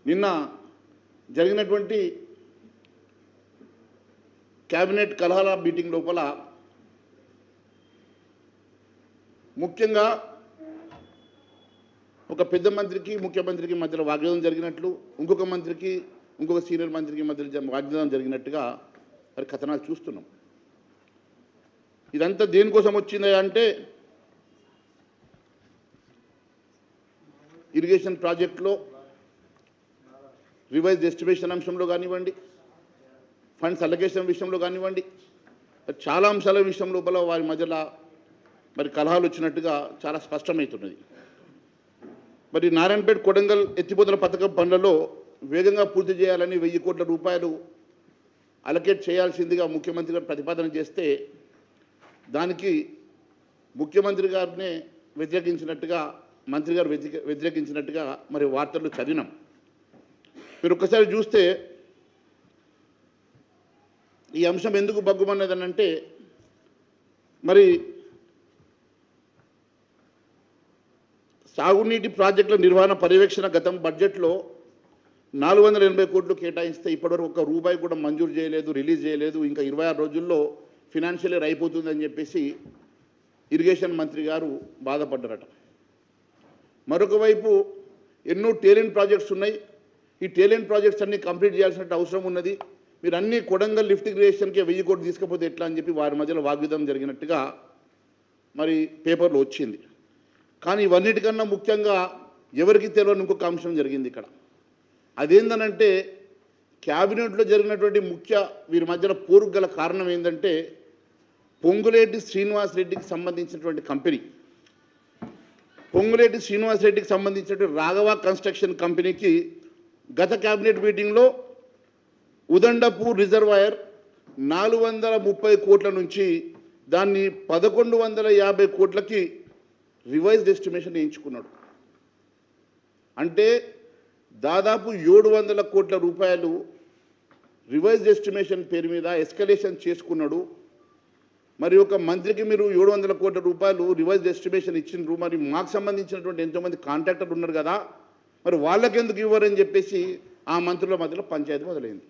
నిన్న జరిగినటువంటి cabinet కలహాల meeting లోపల ముఖ్యంగా ఒక పెద్ద మంత్రికి ముఖ్యమంత్రికి మధ్యలో వాగ్వాదం జరిగినట్లు, ఇంకొక మంత్రికి ఇంకొక సీనియర్ మంత్రికి మధ్యలో వాగ్వాదం జరిగినట్టుగా మరి కథనాలు చూస్తున్నాం. ఇదంతా దేనికోసం వచ్చింది అంటే ఇరిగేషన్ ప్రాజెక్టులో రివైజ్ ఎస్టిమేషన్ అంశంలో కానివ్వండి, ఫండ్స్ అలొకేషన్ విషయంలో కానివ్వండి, చాలా అంశాల విషయం లోపల వారి మధ్యలో మరి కలహాలు వచ్చినట్టుగా చాలా స్పష్టమవుతున్నది. మరి నారాయణపేట కొడంగల్ ఎత్తిపోతల పథకం పనులలో వేగంగా పూర్తి చేయాలని 1000 కోట్ల రూపాయలు అలొకేట్ చేయాల్సిందిగా ముఖ్యమంత్రి గారు ప్రతిపాదన చేస్తే దానికి ముఖ్యమంత్రి గారినే వ్యతిరేకించినట్టుగా మంత్రి గారు వ్యతిరేకించినట్టుగా మరి వార్తలు చదివినాం. మీరు ఒక్కసారి చూస్తే ఈ అంశం ఎందుకు బగ్గుమన్నదనంటే మరి సాగునీటి ప్రాజెక్టుల నిర్వహణ పర్యవేక్షణ గతం బడ్జెట్లో 480 కోట్లు కేటాయిస్తే ఇప్పటివరకు ఒక్క రూపాయి కూడా మంజూరు చేయలేదు, రిలీజ్ చేయలేదు. ఇంకా 26 రోజుల్లో ఫినాన్షియల్ ఇయర్ అయిపోతుందని చెప్పేసి ఇరిగేషన్ మంత్రి గారు బాధపడ్డారట. మరొక వైపు ఎన్నో టేలెంట్ ప్రాజెక్ట్స్ ఉన్నాయి. ఈ టేలెంట్ ప్రాజెక్ట్స్ అన్నీ కంప్లీట్ చేయాల్సిన అవసరం ఉన్నది. మీరు అన్ని కొడంగల్ లిఫ్ట్ ఇరిగేషన్కే 1000 కోట్లు తీసుకపోతే ఎట్లా అని చెప్పి వారి మధ్యలో వాగ్వాదం జరిగినట్టుగా మరి పేపర్లో వచ్చింది. కానీ ఇవన్నిటికన్నా ముఖ్యంగా ఎవరికి తెలియని ఇంకొక అంశం జరిగింది ఇక్కడ. అదేందనంటే క్యాబినెట్లో జరిగినటువంటి వీరి మధ్యలో పోరుకు గల కారణం ఏంటంటే పొంగులేటి శ్రీనివాస్ రెడ్డికి సంబంధించినటువంటి కంపెనీ, పొంగులేటి శ్రీనివాస్ రెడ్డికి సంబంధించినటువంటి రాఘవ కన్స్ట్రక్షన్ కంపెనీకి గత క్యాబినెట్ మీటింగ్లో ఉదండపూర్ రిజర్వాయర్ 430 కోట్ల నుంచి దాన్ని 1150 కోట్లకి రివైజ్డ్ ఎస్టిమేషన్ వేయించుకున్నాడు. అంటే దాదాపు 700 కోట్ల రూపాయలు రివైజ్డ్ ఎస్టిమేషన్ పేరు మీద ఎస్కలేషన్ చేసుకున్నాడు. మరి ఒక మంత్రికి మీరు 700 కోట్ల రూపాయలు రివైజ్డ్ ఎస్టిమేషన్ ఇచ్చిండ్రు, మరి మాకు సంబంధించినటువంటి ఎంతోమంది కాంట్రాక్టర్లు ఉన్నారు కదా, మరి వాళ్ళకెందుకు ఇవ్వరని చెప్పేసి ఆ మంత్రుల మధ్యలో పంచాయతీ మొదలైంది.